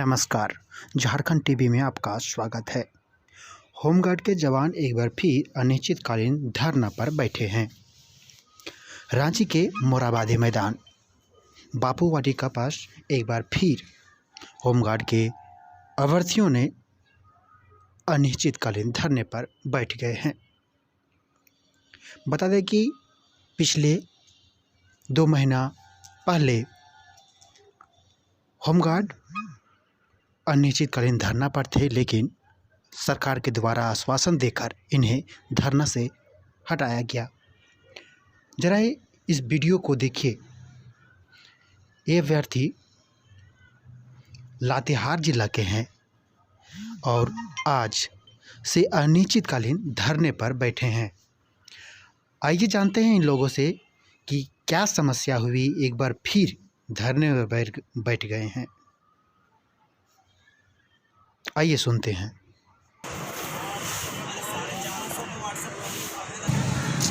नमस्कार, झारखंड टीवी में आपका स्वागत है। होमगार्ड के जवान एक बार फिर अनिश्चितकालीन धरना पर बैठे हैं। रांची के मोराबादी मैदान बापू वाटिका पास एक बार फिर होमगार्ड के अभ्यर्थियों ने अनिश्चितकालीन धरने पर बैठ गए हैं। बता दें कि पिछले 2 महीना पहले होमगार्ड अनिश्चितकालीन धरना पर थे, लेकिन सरकार के द्वारा आश्वासन देकर इन्हें धरना से हटाया गया। जरा इस वीडियो को देखिए। ये अभ्यर्थी लातेहार जिला के हैं और आज से अनिश्चितकालीन धरने पर बैठे हैं। आइए जानते हैं इन लोगों से कि क्या समस्या हुई, एक बार फिर धरने पर बैठ गए हैं। आइए सुनते हैं।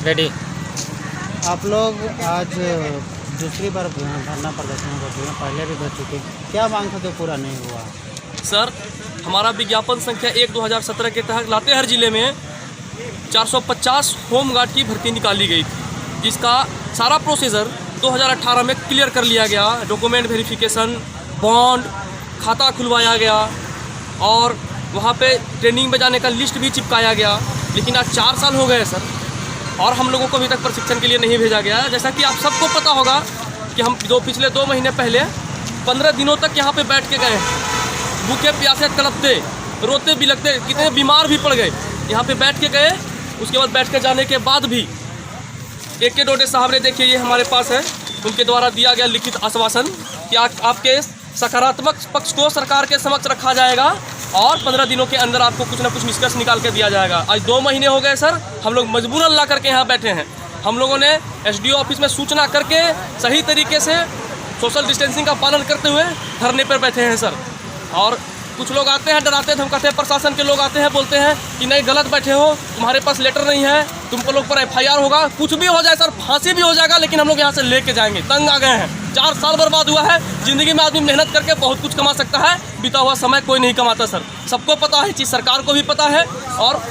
रेडी। आप लोग आज दूसरी बार धरना प्रदर्शन कर चुके हैं, पहले भी कर चुके हैं, क्या मांग था जो पूरा नहीं हुआ? सर, हमारा विज्ञापन संख्या 1/2017 के तहत लातेहार जिले में 450 होमगार्ड की भर्ती निकाली गई थी, जिसका सारा प्रोसीजर 2018 में क्लियर कर लिया गया। डॉक्यूमेंट वेरिफिकेशन, बॉन्ड, खाता खुलवाया गया और वहाँ पे ट्रेनिंग में जाने का लिस्ट भी चिपकाया गया। लेकिन आज 4 साल हो गए सर, और हम लोगों को अभी तक प्रशिक्षण के लिए नहीं भेजा गया। जैसा कि आप सबको पता होगा कि हम पिछले 2 महीने पहले 15 दिनों तक यहाँ पे बैठ के गए, भूखे प्यासे तड़पते, रोते बिलखते, कितने बीमार भी पड़ गए। यहाँ पे बैठ के गए, उसके बाद बैठ के जाने के बाद भी AK डोडे साहब ने, देखिए ये हमारे पास है, उनके द्वारा दिया गया लिखित आश्वासन कि आपके सकारात्मक पक्ष को सरकार के समक्ष रखा जाएगा और 15 दिनों के अंदर आपको कुछ ना कुछ निष्कर्ष निकाल के दिया जाएगा। आज 2 महीने हो गए सर, हम लोग मजबूरन ला करके यहाँ बैठे हैं। हम लोगों ने SDO ऑफिस में सूचना करके सही तरीके से सोशल डिस्टेंसिंग का पालन करते हुए धरने पर बैठे हैं सर। और कुछ लोग आते हैं, डराते हैं, धमकाते हैं, प्रशासन के लोग आते हैं, बोलते हैं कि नहीं गलत बैठे हो, तुम्हारे पास लेटर नहीं है, तुमको लोग पर FIR होगा, कुछ भी हो जाए सर, फांसी भी हो जाएगा, लेकिन हम लोग यहाँ से लेके जाएंगे। तंग आ गए हैं, 4 साल बर्बाद हुआ है। ज़िंदगी में आदमी मेहनत करके बहुत कुछ कमा सकता है, बीता हुआ समय कोई नहीं कमाता सर। सबको पता है, चीज़ सरकार को भी पता है और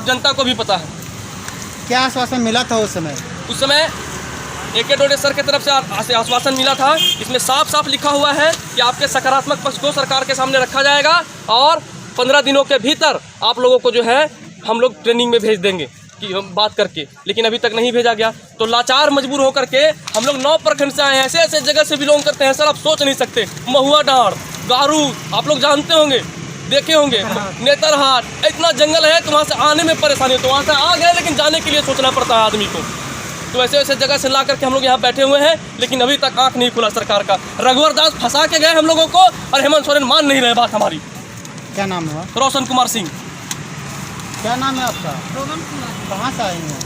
जनता को भी पता है। क्या आश्वासन मिला था उस समय? उस समय AK डोडे सर की तरफ से आश्वासन मिला था। इसमें साफ साफ लिखा हुआ है कि आपके सकारात्मक पक्ष को सरकार के सामने रखा जाएगा और 15 दिनों के भीतर आप लोगों को जो है हम लोग ट्रेनिंग में भेज देंगे कि बात करके, लेकिन अभी तक नहीं भेजा गया। तो लाचार मजबूर होकर के हम लोग 9 प्रखंड से आए हैं, ऐसे ऐसे जगह से बिलोंग करते हैं सर, आप सोच नहीं सकते। महुआ डाँड़, गारू, आप लोग जानते होंगे, देखे होंगे, नेतरहाट, इतना जंगल है तो वहाँ से आने में परेशानी हो। तो वहाँ से आ गए, लेकिन जाने के लिए सोचना पड़ता है आदमी को। तो ऐसे ऐसे जगह से ला करके हम लोग यहाँ बैठे हुए हैं, लेकिन अभी तक आंख नहीं खुला सरकार का। रघुवर दास फंसा के गए हम लोगों को और हेमंत सोरेन मान नहीं रहे बात हमारी। क्या नाम है? रोशन कुमार सिंह। क्या नाम है आपका? रोमन कुमार। कहाँ से आए हैं?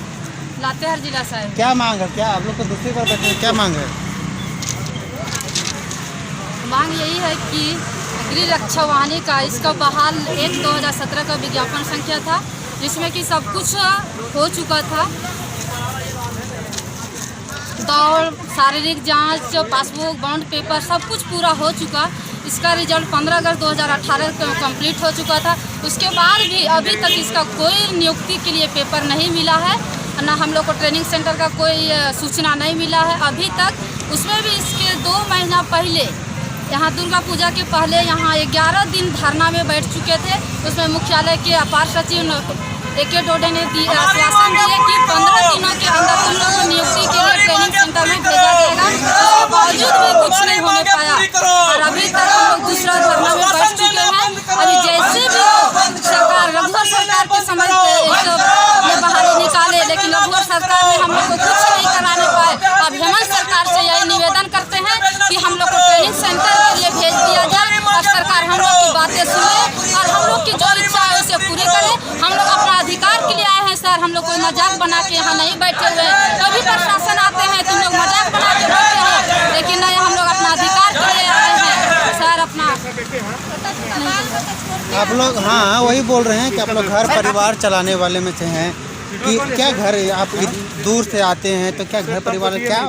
लातेहार जिला से आए। क्या मांग है? क्या आप लोग को दूसरी बार बैठे हैं, क्या मांग है? मांग यही है कि गृह रक्षा वाहिनी का इसका बहाल 1/2017 का विज्ञापन संख्या था, जिसमें कि सब कुछ हो चुका था। दौड़, शारीरिक जांच, पासबुक, बॉन्ड पेपर सब कुछ पूरा हो चुका। इसका रिजल्ट 15 अगस्त 2018 को कंप्लीट हो चुका था। उसके बाद भी अभी तक इसका कोई नियुक्ति के लिए पेपर नहीं मिला है, ना हम लोग को ट्रेनिंग सेंटर का कोई सूचना नहीं मिला है अभी तक। उसमें भी इसके 2 महीना पहले यहाँ दुर्गा पूजा के पहले यहाँ 11 दिन धरना में बैठ चुके थे। उसमें मुख्यालय के अपार सचिव AK डोडे ने आश्वासन दिए कि 15 दिनों के अंदर तुम लोग को नियुक्ति के लिए ट्रेनिंग सेंटर में भेजा जाएगा। उसके बावजूद भी कुछ नहीं होने पाया और अभी तक हम लोग दूसरा धरना में बैठ चुके हैं। अभी जैसे भी सरकार, रघुवर सरकार के समय ये बहाली निकाले, लेकिन रघुवर सरकार ने हम लोग को कुछ नहीं कराने पाए। अब हेमंत सरकार से यही निवेदन करते हैं कि हम लोग को ट्रेनिंग सेंटर के लिए भेज दिया जाए और सरकार हम लोग की बातें सुने और हम लोग की जो इच्छा है उसे पूरी करे। हम लोग अपना अधिकार के लिए आए हैं सर, हम लोग कोई मजाक बना के यहाँ नहीं बैठे हुए हैं। कभी प्रशासन आते हैं तुम लोग मजाक बना के बैठे हैं, लेकिन नहीं, हम लोग अपना अधिकार के लिए आए हैं सर। अपना आप लोग, हाँ वही बोल रहे हैं कि आप लोग घर परिवार चलाने वाले में से हैं, कि क्या घर आप दूर से आते हैं तो क्या घर परिवार क्या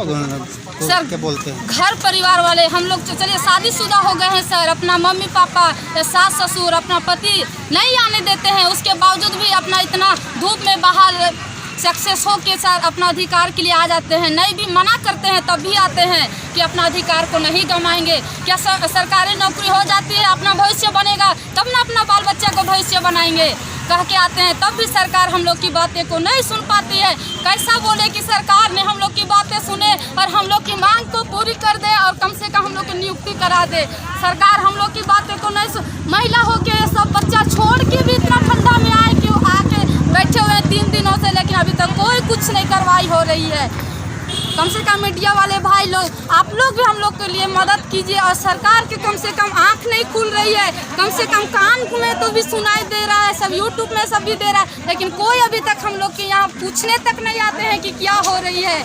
सर क्या बोलते हैं? घर परिवार वाले हम लोग तो चलिए शादीशुदा हो गए हैं सर, अपना मम्मी पापा सास ससुर अपना पति नहीं आने देते हैं, उसके बावजूद भी अपना इतना धूप में बाहर सक्सेस हो के साथ अपना अधिकार के लिए आ जाते हैं। नहीं भी मना करते हैं तब भी आते हैं कि अपना अधिकार को नहीं गंवाएंगे। क्या सरकारी नौकरी हो जाती है अपना भविष्य बनेगा तब ना अपना बाल बच्चा को भविष्य बनाएंगे कह के आते हैं, तब भी सरकार हम लोग की बातें को नहीं सुन पाती है। कैसा बोले कि सरकार ने हम लोग की बातें सुने और हम लोग की मांग को पूरी कर दे और कम से कम हम लोग की नियुक्ति करा दे। सरकार हम लोग की बातें को नहीं सुन, महिला हो के सब बच्चा छोड़ के भी इतना ठंडा में आए कि आके बैठे हुए हैं 3 दिनों से, लेकिन अभी तक कोई कुछ नहीं कार्रवाई हो रही है। कम से कम मीडिया वाले भाई लोग आप लोग भी हम लोग के लिए मदद कीजिए और सरकार के कम से कम आंख नहीं खुल रही है, कम से कम कान में तो भी सुनाई दे रहा है, सब यूट्यूब में सब भी दे रहा है, लेकिन कोई अभी तक हम लोग के यहाँ पूछने तक नहीं आते हैं कि क्या हो रही है।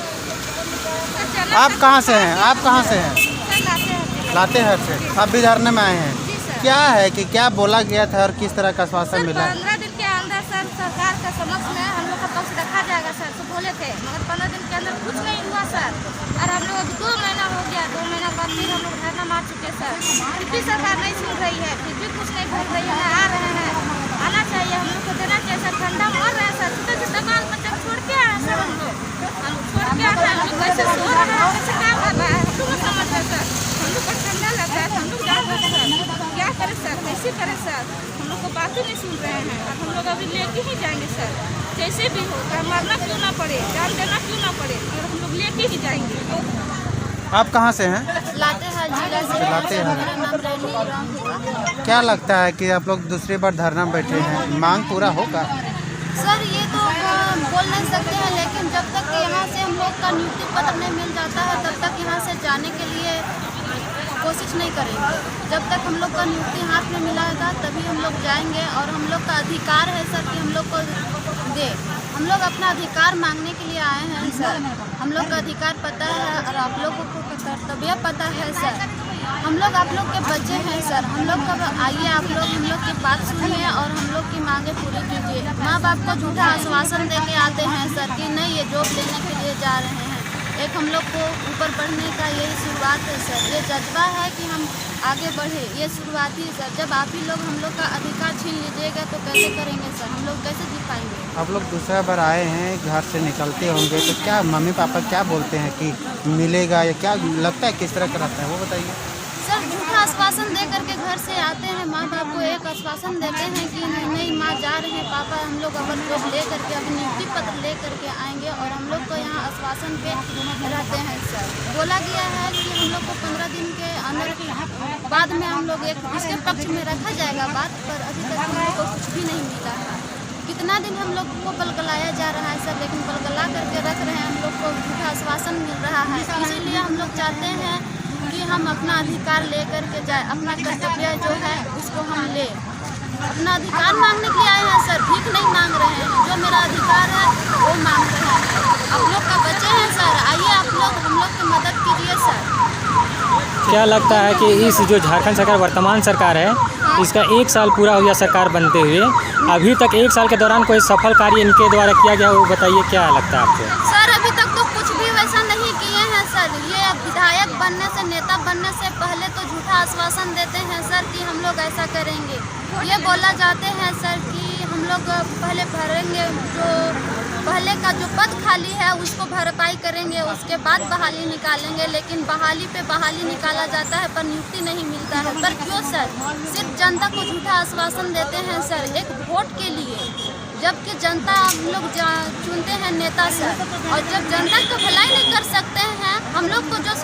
आप कहाँ से हैं? आप कहाँ से हैं? लातेहार से। आप भी धरने में आए हैं, क्या है कि क्या बोला गया था और किस तरह का आश्वासन मिला? 15 दिन के अंदर सर सरकार का समक्ष में हम लोग का पक्ष रखा जाएगा सर, तो बोले थे, मगर 15 दिन के अंदर कुछ नहीं हुआ सर। और हम लोग 2 महीना हो गया, 2 महीना बाद फिर हम लोग धरना मार चुके सर, फिर भी सरकार नहीं सुन रही है, फिर भी कुछ नहीं बोल रही है। आ रहे हैं, आना चाहिए, हम लोग को देना चाहिए सर। ठंडा मर रहे हैं सर, छोटे छोटे बाल बच्चा छोड़ के आए सर, हम लोग छोड़ के आए हैं, हम लोग कैसे सो रहे हैं, कैसे काम कर रहा है, हम लोग को समझ है सर। हम लोग को ठंडा लगता है, हम लोग जा रहे हैं सर, क्या करें सर, कैसे करें सर, हम लोग को बातें नहीं सुन रहे हैं। अब हम लोग अभी लेके ही जाएंगे सर, जैसे भी हो, मरना क्यों ना पड़े, जान देना क्यों ना पड़े, और हम लोग लेके ही जाएंगे। आप कहाँ से हैं? लातेहार जिला से। लातेहार। मेरा नाम रैनी हुआ। क्या लगता है कि आप लोग दूसरी बार धरना में बैठे हैं, मांग पूरा होगा? सर ये तो बोल नहीं सकते हैं, लेकिन जब तक यहाँ से हम लोग का नियुक्ति पत्र नहीं मिल जाता है तब तक यहाँ से जाने के लिए कोशिश नहीं करेंगे। जब तक हम लोग का नियुक्ति हाथ में मिलेगा तभी हम लोग जाएंगे, और हम लोग का अधिकार है सर कि हम लोग को दे। हम लोग अपना अधिकार मांगने के लिए आए हैं सर, हम लोग का अधिकार पता है और आप लोगों को कर्तव्य पता है सर। हम लोग आप लोग के बच्चे हैं सर, हम लोग का आइए, आप लोग हम लोग की बात सुनिए और हम लोग की मांगे पूरी कीजिए। माँ बाप को झूठा आश्वासन दे के आते हैं सर कि नहीं ये जॉब लेने के लिए जा रहे हैं। एक हम लोग को ऊपर बढ़ने का यही शुरुआत है सर, ये जज्बा है कि हम आगे बढ़े, ये शुरुआत ही सर। जब आप ही लोग हम लोग का अधिकार छीन लीजिएगा तो कैसे करेंगे सर, हम लोग कैसे जी पाएंगे? आप लोग दूसरा बार आए हैं, घर से निकलते होंगे तो क्या मम्मी पापा क्या बोलते हैं कि मिलेगा, या क्या लगता है किस तरह का रहता है वो बताइए। सर झूठा आश्वासन दे करके घर से आते हैं, माँ बाप को एक आश्वासन देते हैं कि नहीं माँ जा रहे हैं, पापा हम लोग अपन जॉब ले करके अभी नियुक्ति पत्र ले करके आएंगे, और हम लोग को यहाँ आश्वासन पे रहते हैं सर। बोला गया है कि हम लोग को 15 दिन के अंदर बाद में हम लोग एक इसके पक्ष में रखा जाएगा बात, पर अभी तक हम लोग को कुछ भी नहीं मिला है। कितना दिन हम लोग को बलगलाया जा रहा है सर, लेकिन बलगला करके रख रहे हैं, हम लोग को झूठा आश्वासन मिल रहा है। इसीलिए हम लोग चाहते हैं कि हम अपना अधिकार ले करके जाए, अपना कर्तव्य जो है उसको हम ले। अपना अधिकार मांगने के लिए आए हैं सर, भीख नहीं मांग रहे हैं, जो मेरा अधिकार है वो मांग रहे हैं। आप लोग का बच्चे हैं सर, आइए आप लोग हम लोग की मदद कीजिए सर। क्या लगता है कि इस जो झारखंड सरकार वर्तमान सरकार है, इसका 1 साल पूरा हो गया सरकार बनते हुए, अभी तक 1 साल के दौरान कोई सफल कार्य इनके द्वारा किया गया वो बताइए, क्या लगता है आपको? सर अभी तक तो कुछ भी वैसा नहीं किए हैं सर। ये विधायक बनने से, नेता बनने से पहले तो झूठा आश्वासन देते हैं सर कि हम लोग ऐसा करेंगे। ये बोला जाते हैं सर कि हम लोग पहले भरेंगे, जो पहले का जो पद खाली है उसको भरपाई करेंगे, उसके बाद बहाली निकालेंगे। लेकिन बहाली पे बहाली निकाला जाता है पर नियुक्ति नहीं मिलता है। पर क्यों सर? सिर्फ जनता को झूठा आश्वासन देते हैं सर एक वोट के लिए, जबकि जनता हम लोग चुनते हैं नेता सर, और जब जनता का भलाई नहीं कर सकते हैं, हम लोग को जो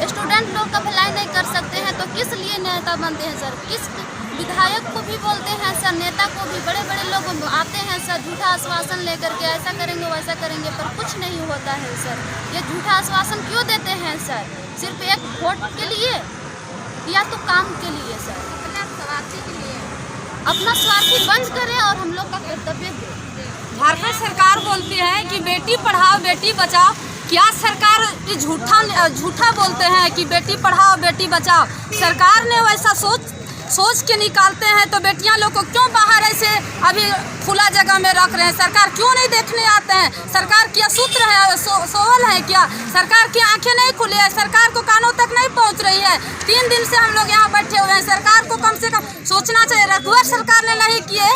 स्टूडेंट लोग का भलाई नहीं कर सकते हैं, तो किस लिए नेता बनते हैं सर? किस विधायक को भी बोलते हैं सर, नेता को भी, बड़े बड़े लोग आते हैं सर झूठा आश्वासन लेकर के, ऐसा करेंगे वैसा करेंगे, पर कुछ नहीं होता है सर। ये झूठा आश्वासन क्यों देते हैं सर? सिर्फ एक वोट के लिए या तो काम के लिए सर? अपना स्वार्थी के लिए, अपना स्वार्थी बंद करें और हम लोग का कर्तव्य दें। झारखंड सरकार बोलती है कि बेटी पढ़ाओ बेटी बचाओ, क्या सरकार झूठा बोलते हैं कि बेटी पढ़ाओ बेटी बचाओ? सरकार ने वैसा सोच सोच के निकालते हैं तो बेटियां लोग को क्यों बाहर ऐसे अभी खुला जगह में रख रहे हैं? सरकार क्यों नहीं देखने आते हैं? सरकार क्या सूत्र है, सोवल है क्या? सरकार की आंखें नहीं खुली है? सरकार को कानों तक नहीं पहुंच रही है? 3 दिन से हम लोग यहाँ बैठे हुए हैं। सरकार को कम से कम सोचना चाहिए। रघुवर सरकार ने नहीं किए,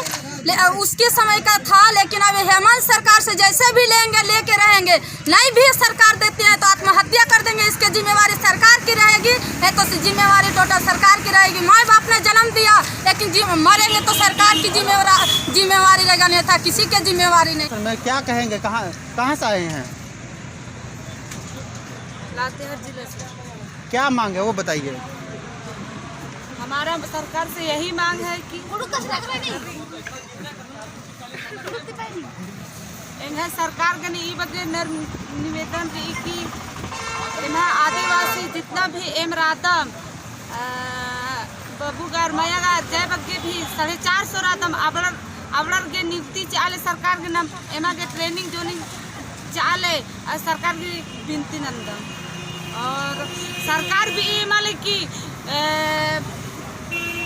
उसके समय का था, लेकिन अब हेमंत सरकार से जैसे भी लेंगे लेके रहेंगे। नहीं भी सरकार देते हैं तो आत्महत्या कर देंगे। इसकी जिम्मेवारी सरकार की रहेगी, है तो जिम्मेवारी टोटल सरकार की रहेगी। माँ बाप ने जन्म दिया, लेकिन मरेंगे तो सरकार की जिम्मेवारी रहेगा, नहीं था किसी की जिम्मेवारी नहीं। मैं क्या कहेंगे, कहाँ से आए हैं? लातेहार जिले से। क्या मांग है वो बताइए। हमारा सरकार से यही मांग है कि इन्हें सरकार के ई बदले निवेदन दी कि इन्हें आदिवासी जितना भी एम रातम बबूगार मयागार जय बग्गे भी 450 रातम आवड़र के नियुक्ति चाले सरकार के नाम एमा के ट्रेनिंग जोनिंग चाले सरकार की विनती नंदन। और सरकार भी एमा की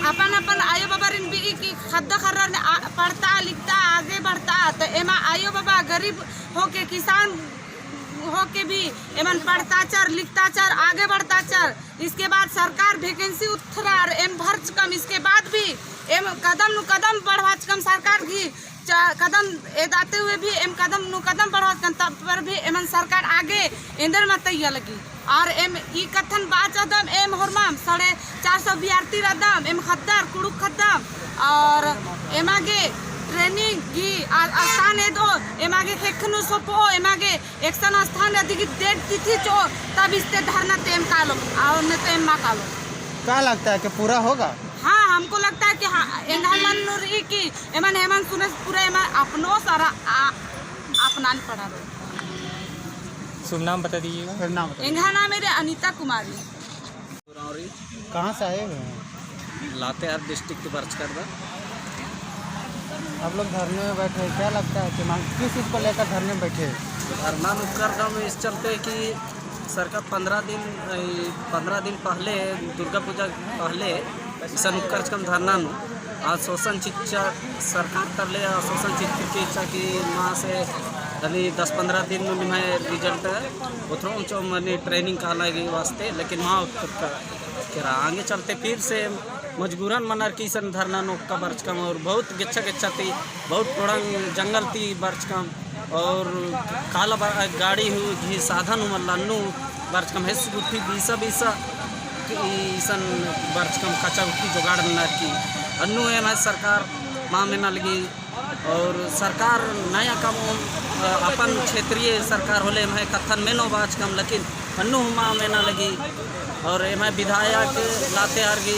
अपन आयो बाबा रिन भी की खद्दा खर्रा ने पढ़ता लिखता आगे बढ़ता तो एमा आयो बाबा गरीब होके किसान होके भी एमन पढ़ता चर लिखता चर आगे बढ़ता चर। इसके बाद सरकार वैकेंसी उठरा एम भर्च कम, इसके बाद भी एम कदम नु कदम बढ़वा कम सरकार की कदम दाते हुए भी एम कदम नु कदम बढ़वा कम, तब पर भी एमन सरकार आगे इंदर मत लगी। और एम ई कथन बाच अदम एम होरमाम 450 विद्यार्थी रदम एम खद्दार कुड़ुक खद्दम और एम आगे ट्रेनिंग की स्थान है दो एम आगे हेखनु सोपो एम आगे एक्शन स्थान अधिक डेट तिथि चो तब इससे धरना तेम कालो और न तेम मा कालो। क्या लगता है कि पूरा होगा? हाँ, हमको लगता है कि हाँ एमन नुरी की एमन हेमंत सुने पूरा एमन अपनो सारा अपनान पड़ा रहे। शुभ नाम बता दीजिएगा। फिर नाम बताइए। इनका नाम मेरे अनीता कुमारी। कहाँ से आए हुए हैं? लातेहार डिस्ट्रिक्ट बरचकरदा। आप लोग धरने में बैठे हैं, क्या लगता है कि मांग किस चीज़ को लेकर धरने में बैठे हैं? धरना मुकर में इस चलते कि सरकार 15 दिन पहले दुर्गा पूजा पहले सनुकर कम धरना नु आज शोषण शिक्षा सरकार कर ले शोषण शिक्षा की इच्छा की माँ से अभी 10-15 दिन में रिजल्ट उतरो मैंने ट्रेनिंग का लगे वास्ते, लेकिन वहाँ आगे चलते फिर से मजबूरन मनार की सन धरना नो का बर्च कम और बहुत गिच्छा थी, बहुत पुरान जंगल थी बर्च कम और काला गाड़ी हुई साधन मल्लानु बर्च कम है गुट्ठी बीसा ईसन बर्च कम कच्चा गुट्ठी जुगाड़ न की अन्नू है सरकार माँ में न लगी। और सरकार नया कम अपन क्षेत्रीय सरकार होले मैं कथन में नो बाज कम, लेकिन अन्नू माँ में न लगी। और मैं विधायक लातेहार की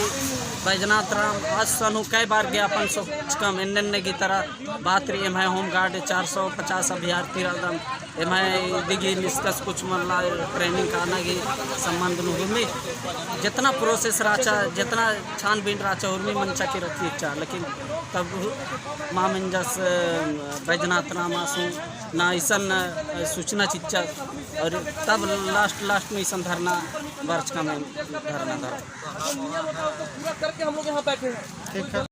बैजनाथ राम आज सनु कई बार गया अपन सोच कम एन की तरह बात रही है होमगार्ड 450 अभ्यर्थी रदम एम दिगी निष्कस कुछ मल्ला ट्रेनिंग का आना की संबंध में जितना प्रोसेस राचा जितना छानबीन राचा उर्मी मंचा की रखी इच्छा, लेकिन तब माँ मंजस बैजनाथ राम आसू ना ईसन सूचना चिच्चा और तब लास्ट में ईसन धरना वर्ष का में धरना करके हम लोग यहाँ बैठे हैं। ठीक है।